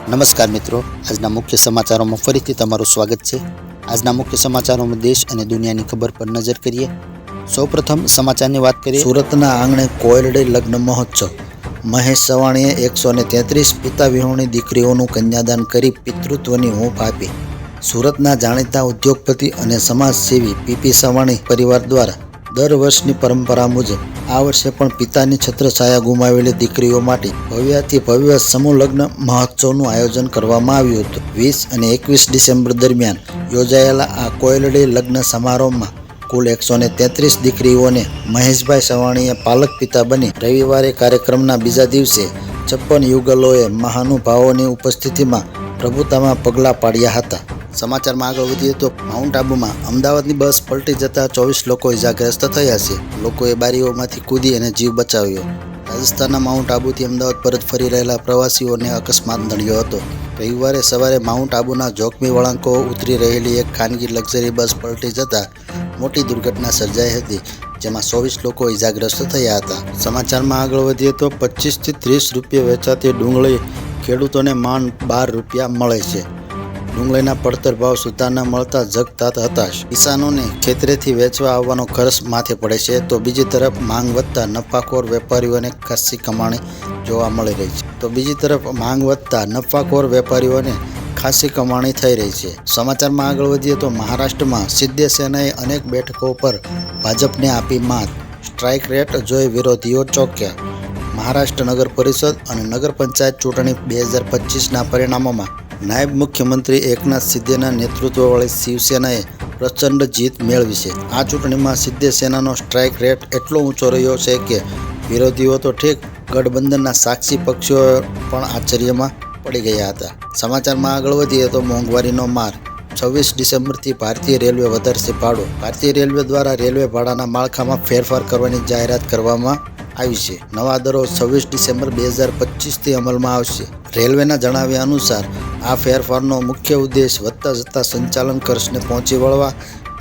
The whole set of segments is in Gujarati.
નમસ્કાર મિત્રો, આજના મુખ્ય સમાચારોમાં ફરીથી તમારું સ્વાગત છે। આજના મુખ્ય સમાચારોમાં દેશ અને દુનિયાની ખબર પર નજર કરીએ। સૌપ્રથમ સમાચારની વાત કરીએ। સુરતના આંગણે કોયલડે લગ્ન મહોત્સવ। મહેશ સવાણીએ 133 પિતા વિહોણી દીકરીઓનું કન્યાદાન કરી પિતૃત્વની હૂંફ આપી। સુરતના જાણીતા ઉદ્યોગપતિ અને સમાજસેવી પીપી સવાણી પરિવાર દ્વારા દર વર્ષની પરંપરા મુજબ આ વર્ષે પણ પિતાની છત્રછાયા ગુમાવેલી દીકરીઓ માટે ભવ્યાતિ ભવ્ય સમૂહ લગ્ન મહોત્સવનું આયોજન કરવામાં આવ્યું હતું। 20 અને 21 ડિસેમ્બર દરમિયાન યોજાયેલા આ કોયલડે લગ્ન સમારોહમાં કુલ 133 દીકરીઓને મહેશભાઈ સવાણીએ પાલક પિતા બની રવિવારે કાર્યક્રમના બીજા દિવસે 56 યુગલોએ મહાનુભાવોની ઉપસ્થિતિમાં પ્રભુતામાં પગલાં પાડ્યા હતા। સમાચારમાં આગળ વધીએ તો માઉન્ટ આબુમાં અમદાવાદની બસ પલટી જતા 24 લોકો ઇજાગ્રસ્ત થયા છે। લોકોએ બારીઓમાંથી કૂદી અને જીવ બચાવ્યો। રાજસ્થાનના માઉન્ટ આબુથી અમદાવાદ પરત ફરી રહેલા પ્રવાસીઓને અકસ્માત નડ્યો હતો। રવિવારે સવારે માઉન્ટ આબુના જોખમી વળાંકો ઉતરી રહેલી એક ખાનગી લક્ઝરી બસ પલટી જતા મોટી દુર્ઘટના સર્જાઈ હતી, જેમાં 24 લોકો ઇજાગ્રસ્ત થયા હતા। સમાચારમાં આગળ વધીએ તો 25 થી 30 રૂપિયા વેચાતી ડુંગળી ખેડૂતોને માંડ 12 રૂપિયા મળે છે। ડુંગળીના પડતર ભાવ સુધા ન મળતા જગતાત હતાશ। કિસાનોને ખેતરેથી વેચવા આવવાનો ખર્ચ માથે પડે છે, તો બીજી તરફ માંગ વધતા નફાખોર વેપારીઓને ખાસી કમાણી જોવા મળી રહી થઈ રહી છે। સમાચારમાં આગળ વધીએ તો મહારાષ્ટ્રમાં શિવસેનાએ અનેક બેઠકો પર ભાજપને આપી માત। સ્ટ્રાઇક રેટ જોઈ વિરોધીઓ ચોંક્યા। મહારાષ્ટ્ર નગર પરિષદ અને નગર પંચાયત ચૂંટણી 2025ના પરિણામોમાં નાયબ મુખ્યમંત્રી એકનાથ શિંદેના નેતૃત્વવાળી શિવસેનાએ પ્રચંડ જીત મેળવી છે। આ ચૂંટણીમાં શિવસેનાનો સ્ટ્રાઇક રેટ એટલો ઊંચો રહ્યો છે કે વિરોધીઓ તો ઠીક, ગઠબંધનના સાક્ષી પક્ષીઓ પણ આશ્ચર્યમાં પડી ગયા હતા। સમાચારમાં આગળ વધીએ તો મોંઘવારીનો માર। 26 ડિસેમ્બરથી ભારતીય રેલવે વધારશે ભાડું। ભારતીય રેલવે દ્વારા રેલવે ભાડાના માળખામાં ફેરફાર કરવાની જાહેરાત કરવામાં આવી છે। નવા દરો 26 ડિસેમ્બર 2025થી અમલમાં આવશે। રેલવેના જણાવ્યા અનુસાર આ ફેરફારનો મુખ્ય ઉદ્દેશ વધતા જતા સંચાલન ખર્ચને પહોંચી વળવા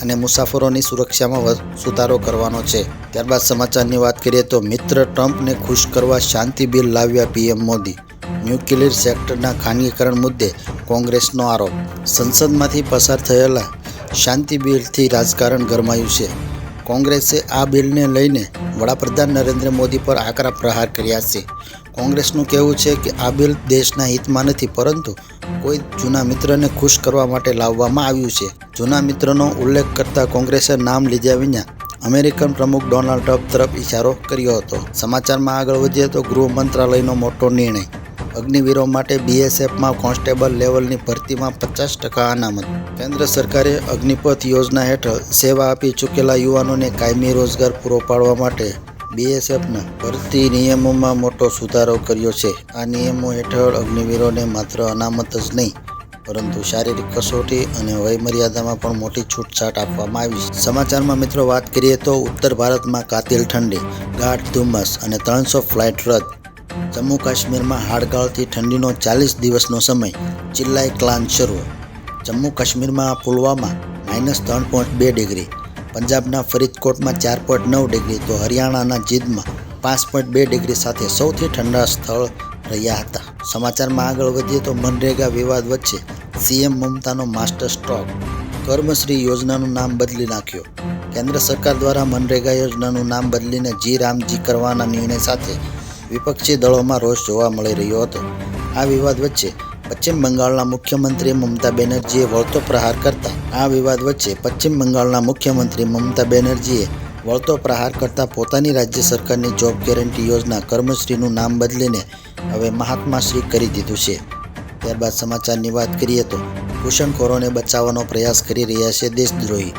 અને મુસાફરોની સુરક્ષામાં સુધારો કરવાનો છે। ત્યારબાદ સમાચારની વાત કરીએ તો મિત્ર ટ્રમ્પને ખુશ કરવા શાંતિ બિલ લાવ્યા પીએમ મોદી। ન્યુક્લિયર સેક્ટરના ખાનગીકરણ મુદ્દે કોંગ્રેસનો આરોપ। સંસદમાંથી પસાર થયેલા શાંતિ બિલથી રાજકારણ ગરમાયું છે। કોંગ્રેસે આ બિલને લઈને વડાપ્રધાન નરેન્દ્ર મોદી પર આકરા પ્રહાર કર્યા છે। કોંગ્રેસનું કહેવું છે કે આ બિલ દેશના હિતમાં નથી, પરંતુ કોઈ જૂના મિત્રને ખુશ કરવા માટે લાવવામાં આવ્યું છે। જૂના મિત્રનો ઉલ્લેખ કરતા કોંગ્રેસે નામ લીધા વિના અમેરિકન પ્રમુખ ડોનાલ્ડ ટ્રમ્પ તરફ ઇશારો કર્યો હતો। સમાચારમાં આગળ વધીએ તો ગૃહ મંત્રાલયનો મોટો નિર્ણય। અગ્નિવીરો માટે બીએસએફમાં કોન્સ્ટેબલ લેવલની ભરતીમાં 50% અનામત। કેન્દ્ર સરકારે અગ્નિપથ યોજના હેઠળ સેવા આપી ચૂકેલા યુવાનોને કાયમી રોજગાર પૂરો પાડવા માટે બીએસએફના ભરતી નિયમોમાં મોટો સુધારો કર્યો છે। આ નિયમો હેઠળ અગ્નિવીરોને માત્ર અનામત જ નહીં, પરંતુ શારીરિક કસોટી અને વયમર્યાદામાં પણ મોટી છૂટછાટ આપવામાં આવી છે। સમાચારમાં મિત્રો વાત કરીએ તો ઉત્તર ભારતમાં કાતિલ ઠંડી, ગાઢ ધુમ્મસ અને 300 ફ્લાઇટ રદ। જમ્મુ કાશ્મીરમાં હાડકાળથી ઠંડીનો 40 દિવસનો સમય, ચિલ્લાઈ ક્લાન શરૂ। જમ્મુ કાશ્મીરમાં પુલવામા -3.2 ડિગ્રી, પંજાબના ફરીદકોટમાં 4.9 ડિગ્રી તો હરિયાણાના જીંદમાં 5.2 ડિગ્રી સાથે સૌથી ઠંડા સ્થળ રહ્યા હતા। સમાચારમાં આગળ વધીએ તો મનરેગા વિવાદ વચ્ચે સીએમ મમતાનો માસ્ટર સ્ટ્રોક। કર્મશ્રી યોજનાનું નામ બદલી નાખ્યો। કેન્દ્ર સરકાર દ્વારા મનરેગા યોજનાનું નામ બદલીને જી રામજી કરવાના નિર્ણય સાથે વિપક્ષી દળોમાં રોષ જોવા મળી રહ્યો હતો। આ વિવાદ વચ્ચે પશ્ચિમ બંગાળના મુખ્યમંત્રી મમતા બેનર્જીએ વળતો પ્રહાર કરતા પોતાની રાજ્ય સરકારની જોબ ગેરંટી યોજના કર્મશ્રીનું નામ બદલીને હવે મહાત્માશ્રી કરી દીધું છે। ત્યારબાદ સમાચારની વાત કરીએ તો ઘૂસણખોરોને બચાવવાનો પ્રયાસ કરી રહ્યા છે દેશદ્રોહી।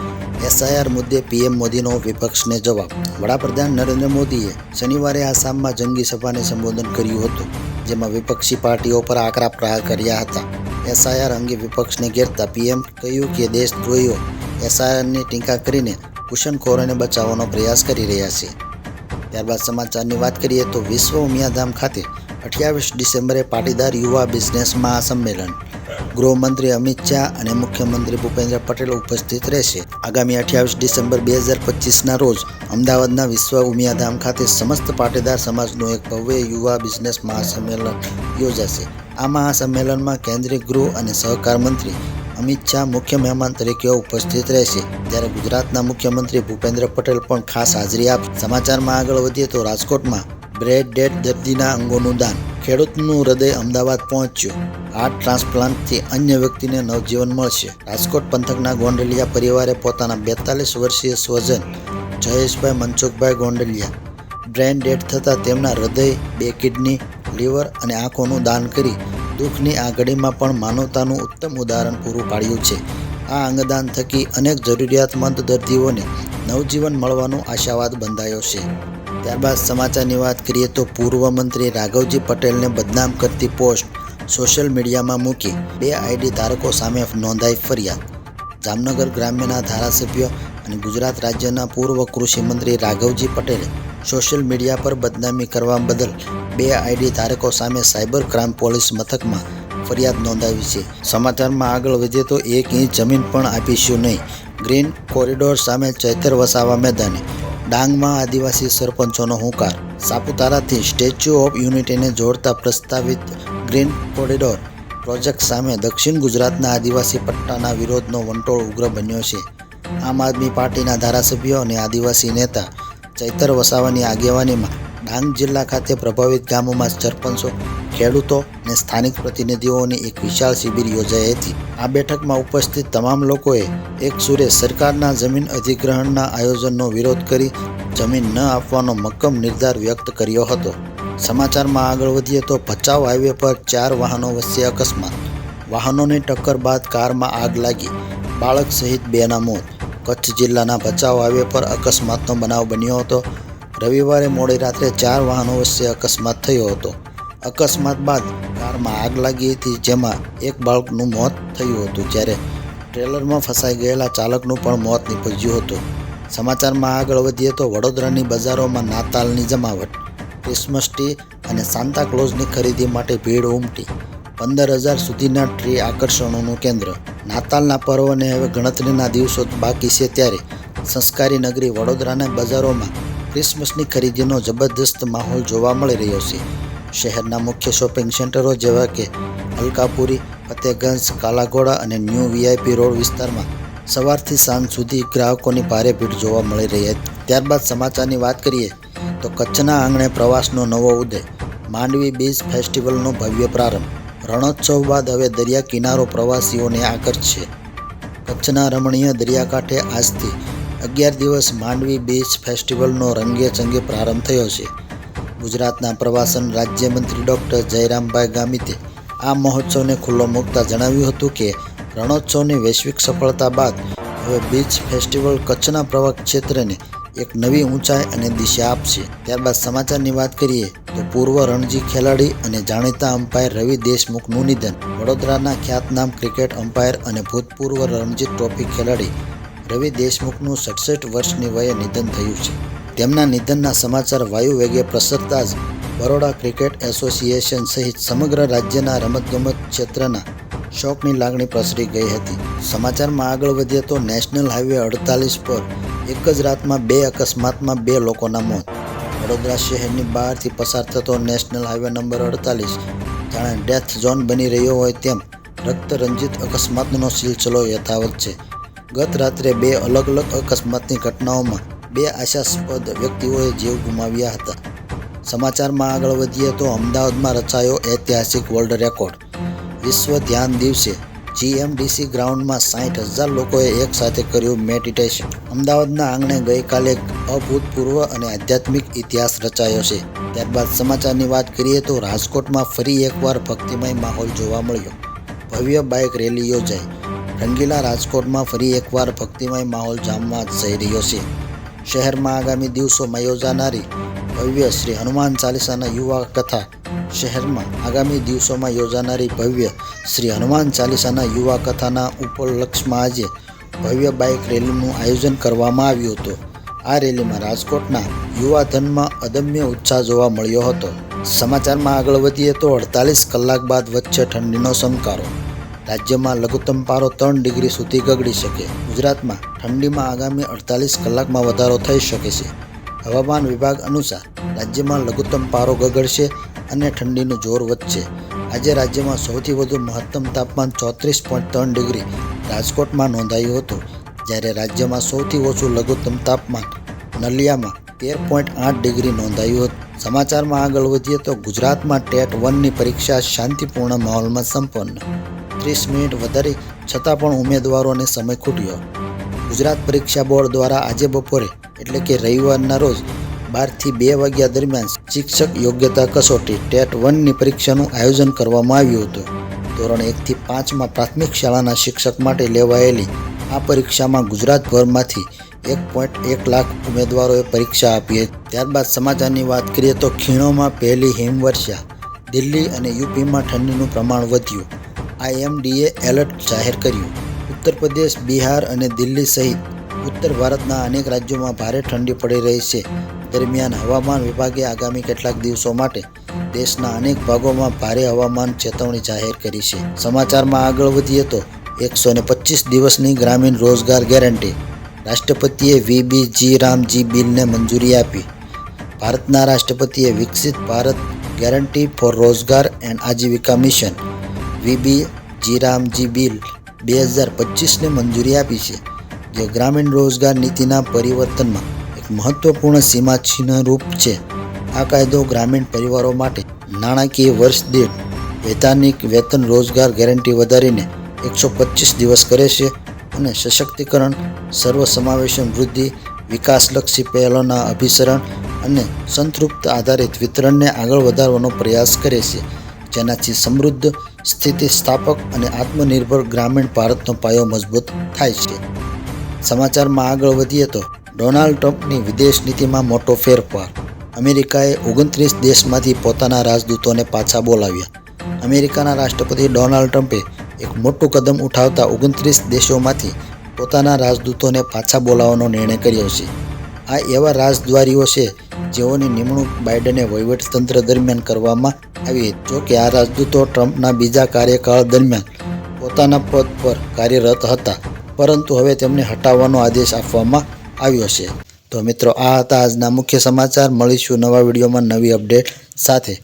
એસઆઈઆર મુદ્દે પીએમ મોદીનો વિપક્ષને જવાબ। વડાપ્રધાન નરેન્દ્ર મોદીએ શનિવારે આસામમાં જંગી સભાને સંબોધન કર્યું હતું, જેમાં વિપક્ષી પાર્ટીઓ પર આકરા પ્રહાર કર્યા હતા। એસઆઈઆર અંગે વિપક્ષને ઘેરતા પીએમ કહ્યું કે દેશદ્રોહીઓ એસઆઈઆરની ટીકા કરીને ઘૂસણખોરોને બચાવવાનો પ્રયાસ કરી રહ્યા છે। ત્યારબાદ સમાચારની વાત કરીએ તો વિશ્વ ઉમિયાધામ ખાતે 28 ડિસેમ્બરે પાટીદાર યુવા બિઝનેસ મહાસંમેલન। ગૃહમંત્રી અમિત શાહ અને મુખ્યમંત્રી ભૂપેન્દ્ર પટેલ ઉપસ્થિત રહેશે. આગામી 28 ડિસેમ્બર 2025ના રોજ અમદાવાદના વિશ્વ ઉમિયાધામ ખાતે સમસ્ત પાટીદાર સમાજનું એક ભવ્ય યુવા બિઝનેસ મહાસંમેલન યોજાશે. આ મહાસંમેલનમાં કેન્દ્રીય ગૃહ અને સહકાર મંત્રી અમિત શાહ મુખ્ય મહેમાન તરીકે ઉપસ્થિત રહેશે, જ્યારે ગુજરાતના મુખ્યમંત્રી ભૂપેન્દ્ર પટેલ પણ ખાસ હાજરી આપશે. સમાચારમાં આગળ વધીએ તો રાજકોટમાં બ્રેન ડેડ દર્દીના અંગોનું દાન. ખેડૂતનું હૃદય અમદાવાદ પહોંચ્યું. હાર્ટ ટ્રાન્સપ્લાન્ટથી અન્ય વ્યક્તિને નવજીવન મળશે. રાજકોટ પંથકના ગોંડલિયા પરિવારે પોતાના 42 વર્ષીય સ્વજન જયેશભાઈ મનસુખભાઈ ગોંડલિયા બ્રેન ડેડ થતાં તેમના હૃદય, 2 કિડની, લીવર અને આંખોનું દાન કરી દુઃખની આ ઘડીમાં પણ માનવતાનું ઉત્તમ ઉદાહરણ પૂરું પાડ્યું છે. આ અંગદાન થકી અનેક જરૂરિયાતમંદ દર્દીઓને નવજીવન મળવાનો આશાવાદ બંધાયો છે. ત્યારબાદ સમાચારની વાત કરીએ તો પૂર્વ મંત્રી રાઘવજી પટેલને બદનામ કરતી પોસ્ટ સોશિયલ મીડિયામાં મૂકી 2 આઈડી ધારકો સામે નોંધાઈ ફરિયાદ. જામનગર ગ્રામ્યના ધારાસભ્ય અને ગુજરાત રાજ્યના પૂર્વ કૃષિ મંત્રી રાઘવજી પટેલે સોશિયલ મીડિયા પર બદનામી કરવા બદલ 2 આઈડી ધારકો સામે સાયબર ક્રાઇમ પોલીસ મથકમાં ફરિયાદ નોંધાવી છે. સમાચારમાં આગળ વધીએ તો 1 ઇંચ જમીન પણ આપીશું નહીં. ગ્રીન કોરિડોર સામે ચૈતર વસાવા મેદાને. ડાંગમાં આદિવાસી સરપંચોનો હુંકાર. સાપુતારાથી સ્ટેચ્યુ ઓફ યુનિટીને જોડતા પ્રસ્તાવિત ગ્રીન કોરિડોર પ્રોજેક્ટ સામે દક્ષિણ ગુજરાતના આદિવાસી પટ્ટાના વિરોધનો વંટોળ ઉગ્ર બન્યો છે. આમ આદમી પાર્ટીના ધારાસભ્યો અને આદિવાસી નેતા ચૈતર વસાવાની આગેવાનીમાં ડાંગ જિલ્લા ખાતે પ્રભાવિત ગામોમાં સરપંચો, ખેડૂતો અને સ્થાનિક પ્રતિનિધિઓની એક વિશાળ શિબિર યોજાઈ હતી. આ બેઠકમાં ઉપસ્થિત તમામ લોકોએ એક સુરે સરકારના જમીન અધિગ્રહણના આયોજનનો વિરોધ કરી જમીન ન આપવાનો મક્કમ નિર્ધાર વ્યક્ત કર્યો હતો. સમાચારમાં આગળ વધીએ તો ભચાઉ હાઈવે પર 4 વાહનો વચ્ચે અકસ્માત. વાહનોની ટક્કર બાદ કારમાં આગ લાગી. બાળક સહિત 2ના મોત. કચ્છ જિલ્લાના ભચાઉ હાઈવે પર અકસ્માતનો બનાવ બન્યો હતો. રવિવારે મોડી રાત્રે 4 વાહનો વચ્ચે અકસ્માત થયો હતો. અકસ્માત બાદ કારમાં આગ લાગી હતી, જેમાં એક બાળકનું મોત થયું હતું, જ્યારે ટ્રેલરમાં ફસાઈ ગયેલા ચાલકનું પણ મોત નીપજ્યું હતું. સમાચારમાં આગળ વધીએ તો વડોદરાની બજારોમાં નાતાલની જમાવટ. ક્રિસમસ ટ્રી અને સાન્તા ક્લોઝની ખરીદી માટે ભીડ ઉમટી. 15,000 સુધીના ટ્રી આકર્ષણોનું કેન્દ્ર. નાતાલના પર્વને હવે ગણતરીના દિવસો બાકી છે, ત્યારે સંસ્કારી નગરી વડોદરાના બજારોમાં ક્રિસમસની ખરીદીનો જબરદસ્ત માહોલ જોવા મળી રહ્યો છે. શહેરના મુખ્ય શોપિંગ સેન્ટરો જેવા કે અલકાપુરી, ફતેગંજ, કાલાઘોડા અને ન્યૂ વીઆઈપી રોડ વિસ્તારમાં સવારથી સાંજ સુધી ગ્રાહકોની ભારે ભીડ જોવા મળી રહી હતી. ત્યારબાદ સમાચારની વાત કરીએ તો કચ્છના આંગણે પ્રવાસનો નવો ઉદય. માંડવી બીચ ફેસ્ટિવલનો ભવ્ય પ્રારંભ. રણોત્સવ બાદ હવે દરિયા કિનારો પ્રવાસીઓને આકર્ષશે. કચ્છના રમણીય દરિયાકાંઠે આજથી 11 દિવસ માંડવી બીચ ફેસ્ટિવલનો રંગેચંગે પ્રારંભ થયો છે. ગુજરાતના પ્રવાસન રાજ્યમંત્રી ડૉક્ટર જયરામભાઈ ગામિતે આ મહોત્સવને ખુલ્લો મૂકતા જણાવ્યું હતું કે રણોત્સવની વૈશ્વિક સફળતા બાદ હવે બીચ ફેસ્ટિવલ કચ્છના પ્રવાસ ક્ષેત્રને એક નવી ઊંચાઈ અને દિશા આપશે. ત્યારબાદ સમાચારની વાત કરીએ તો પૂર્વ રણજી ખેલાડી અને જાણીતા અમ્પાયર રવિ દેશમુખનું નિધન. વડોદરાના ખ્યાતનામ ક્રિકેટ અમ્પાયર અને ભૂતપૂર્વ રણજી ટ્રોફી ખેલાડી રવિ દેશમુખનું 67 વર્ષની વયે નિધન થયું છે. તેમના નિધનના સમાચાર વાયુ વેગે પ્રસરતા જ બરોડા ક્રિકેટ એસોસિએશન સહિત સમગ્ર રાજ્યના રમતગમત ક્ષેત્રના શોકની લાગણી પ્રસરી ગઈ હતી. સમાચારમાં આગળ વધીએ તો નેશનલ હાઈવે 48 પર એક જ રાતમાં 2 અકસ્માતમાં 2 લોકોના મોત. વડોદરા શહેરની બહારથી પસાર થતો નેશનલ હાઈવે નંબર 48 જાણે ડેથ ઝોન બની રહ્યો હોય તેમ રક્તરંજિત અકસ્માતનો સિલસિલો યથાવત છે. ગત રાત્રે 2 અલગ અલગ અકસ્માતની ઘટનાઓમાં 2 આશાસ્પદ વ્યક્તિઓએ જીવ ગુમાવ્યા હતા. સમાચારમાં આગળ વધીએ તો અમદાવાદમાં રચાયો ઐતિહાસિક વર્લ્ડ રેકોર્ડ. વિશ્વ ધ્યાન દિવસે જીએમડીસી ગ્રાઉન્ડમાં 60,000 લોકોએ એકસાથે કર્યું મેડિટેશન. અમદાવાદના આંગણે ગઈકાલે એક અભૂતપૂર્વ અને આધ્યાત્મિક ઇતિહાસ રચાયો છે. ત્યારબાદ સમાચારની વાત કરીએ તો રાજકોટમાં ફરી એકવાર ભક્તિમય માહોલ જોવા મળ્યો. ભવ્ય બાઇક રેલી યોજાઈ. રંગીલા રાજકોટમાં ફરી એકવાર ભક્તિમય માહોલ જામવા જઈ રહ્યો છે. શહેરમાં આગામી દિવસોમાં યોજાનારી ભવ્ય શ્રી હનુમાન ચાલીસાના યુવા કથા શહેરમાં આગામી દિવસોમાં યોજાનારી ભવ્ય શ્રી હનુમાન ચાલીસાના યુવા કથાના ઉપલક્ષમાં આજે ભવ્ય બાઇક રેલીનું આયોજન કરવામાં આવ્યું હતું. આ રેલીમાં રાજકોટના યુવાધનમાં અદમ્ય ઉત્સાહ જોવા મળ્યો હતો. સમાચારમાં આગળ વધીએ તો 48 કલાક બાદ વચ્ચે ઠંડીનો ચમકારો. રાજ્યમાં લઘુત્તમ પારો 3 ડિગ્રી સુધી ગગડી શકે. ગુજરાતમાં ઠંડીમાં આગામી 48 કલાકમાં વધારો થઈ શકે છે. હવામાન વિભાગ અનુસાર રાજ્યમાં લઘુત્તમ પારો ગગડશે અને ઠંડીનું જોર વધશે. આજે રાજ્યમાં સૌથી વધુ મહત્તમ તાપમાન 34.3 ડિગ્રી રાજકોટમાં નોંધાયું હતું, જ્યારે રાજ્યમાં સૌથી ઓછું લઘુત્તમ તાપમાન નલિયામાં 13.8 ડિગ્રી નોંધાયું હતું. સમાચારમાં આગળ વધીએ તો ગુજરાતમાં ટેટ 1ની પરીક્ષા શાંતિપૂર્ણ માહોલમાં સંપન્ન. 30 મિનિટ વધારી છતાં પણ ઉમેદવારોને સમય ખૂટ્યો. ગુજરાત પરીક્ષા બોર્ડ દ્વારા આજે બપોરે એટલે કે રવિવારના રોજ 12 થી 2 વાગ્યા દરમિયાન શિક્ષક યોગ્યતા કસોટી ટેટ 1ની પરીક્ષાનું આયોજન કરવામાં આવ્યું હતું. ધોરણ 1 થી 5માં પ્રાથમિક શાળાના શિક્ષક માટે લેવાયેલી આ પરીક્ષામાં ગુજરાતભરમાંથી 1.1 લાખ ઉમેદવારોએ પરીક્ષા આપી હતી. ત્યારબાદ સમાચારની વાત કરીએ તો ખીણોમાં પહેલી હિમવર્ષા. દિલ્હી અને યુપીમાં ઠંડીનું પ્રમાણ વધ્યું. IMDએ એલર્ટ જાહેર કર્યું. ઉત્તર પ્રદેશ, બિહાર અને દિલ્હી સહિત ઉત્તર ભારતના અનેક રાજ્યોમાં ભારે ઠંડી પડી રહી છે. દરમિયાન હવામાન વિભાગે આગામી કેટલાક દિવસો માટે દેશના અનેક ભાગોમાં ભારે હવામાન ચેતવણી જાહેર કરી છે. સમાચારમાં આગળ વધીએ તો 125 દિવસની ગ્રામીણ રોજગાર ગેરંટી. રાષ્ટ્રપતિએ VBG રામજી બિલને મંજૂરી આપી. ભારતના રાષ્ટ્રપતિએ વિકસિત ભારત ગેરંટી ફોર રોજગાર એન્ડ આજીવિકા મિશન VBG રામજી બિલ 2025ને મંજૂરી આપી છે, જે ગ્રામીણ રોજગાર નીતિના પરિવર્તનમાં એક મહત્વપૂર્ણ સીમાચિહ્ન રૂપ છે. આ કાયદો ગ્રામીણ પરિવારો માટે નાણાકીય વર્ષ દીઠ વૈધાનિક વેતન રોજગાર ગેરંટી વધારીને 125 દિવસ કરે છે અને સશક્તિકરણ, સર્વસમાવેશન વૃદ્ધિ, વિકાસલક્ષી પહેલોના અભિસરણ અને સંતૃપ્ત આધારિત વિતરણને આગળ વધારવાનો પ્રયાસ કરે છે, જેનાથી સમૃદ્ધ, સ્થિતિસ્થાપક અને આત્મનિર્ભર ગ્રામીણ ભારતનો પાયો મજબૂત થાય છે. સમાચારમાં આગળ વધીએ તો ડોનાલ્ડ ટ્રમ્પની વિદેશ નીતિમાં મોટો ફેરફાર. અમેરિકાએ 29 દેશમાંથી પોતાના રાજદૂતોને પાછા બોલાવ્યા. અમેરિકાના રાષ્ટ્રપતિ ડોનાલ્ડ ટ્રમ્પે એક મોટું કદમ ઉઠાવતા 29 દેશોમાંથી પોતાના રાજદૂતોને પાછા બોલાવવાનો નિર્ણય કર્યો છે. આ એવા રાજદ્વારીઓ છે જેઓની નિમણૂક બાઇડને વહીવટીતંત્ર દરમિયાન કરવામાં આવી હતી. જો કે આ રાજદૂતો ટ્રમ્પના બીજા કાર્યકાળ દરમિયાન પોતાના પદ પર કાર્યરત હતા, પરંતુ હવે તેમને હટાવવાનો આદેશ આપવામાં આવ્યો છે. તો મિત્રો, આ હતા આજના મુખ્ય સમાચાર. મળીશું નવા વિડીયોમાં નવી અપડેટ સાથે.